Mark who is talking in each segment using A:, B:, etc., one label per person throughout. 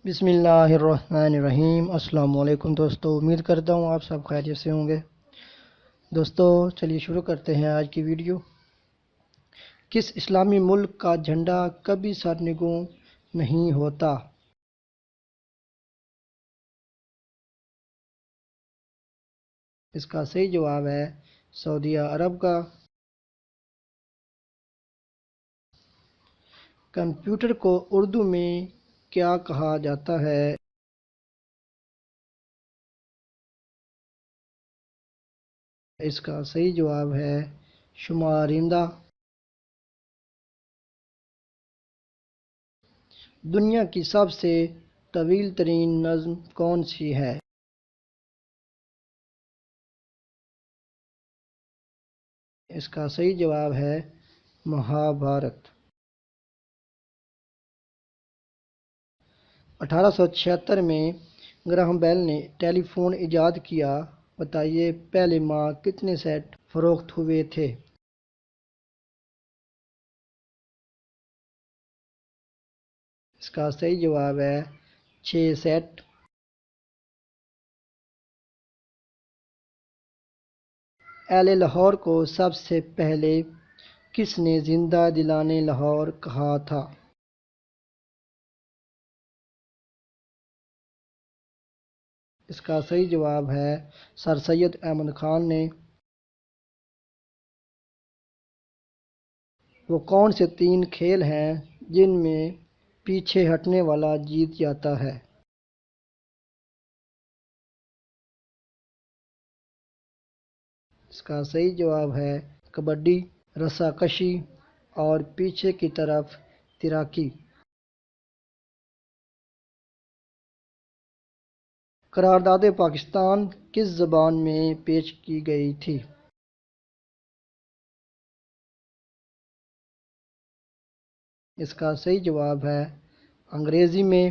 A: بسم اللہ الرحمن الرحیم۔ السلام علیکم دوستو، امید کرتا ہوں آپ سب خیریت سے ہوں گے۔ دوستو چلیے شروع کرتے ہیں آج کی ویڈیو۔ کس اسلامی ملک کا جھنڈا کبھی سرنگوں نہیں ہوتا؟ اس کا صحیح جواب ہے سعودیہ عرب کا۔ کمپیوٹر کو اردو میں کیا کہا جاتا ہے؟ اس کا صحیح جواب ہے شمارندہ۔ دنیا کی سب سے طویل ترین نظم کون سی ہے؟ اس کا صحیح جواب ہے مہابھارت۔ 1876 میں گراہم بیل نے ٹیلی فون ایجاد کیا۔ بتائیے پہلے ماہ کتنے سیٹ فروخت ہوئے تھے؟ اس کا صحیح جواب ہے 6 سیٹ۔ اہل لاہور کو سب سے پہلے کس نے زندہ دلانے لاہور کہا تھا؟ اس کا صحیح جواب ہے سر سید احمد خان نے۔ وہ کون سے 3 کھیل ہیں جن میں پیچھے ہٹنے والا جیت جاتا ہے؟ اس کا صحیح جواب ہے کبڈی، رسا کشی اور پیچھے کی طرف تیراکی۔ قرارداد پاکستان کس زبان میں پیش کی گئی تھی؟ اس کا صحیح جواب ہے انگریزی میں۔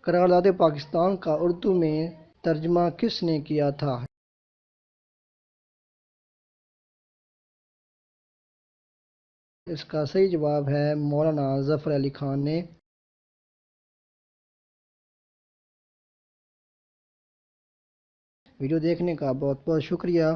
A: قرارداد پاکستان کا اردو میں ترجمہ کس نے کیا تھا؟ اس کا صحیح جواب ہے مولانا ظفر علی خان نے۔ ویڈیو دیکھنے کا بہت بہت شکریہ۔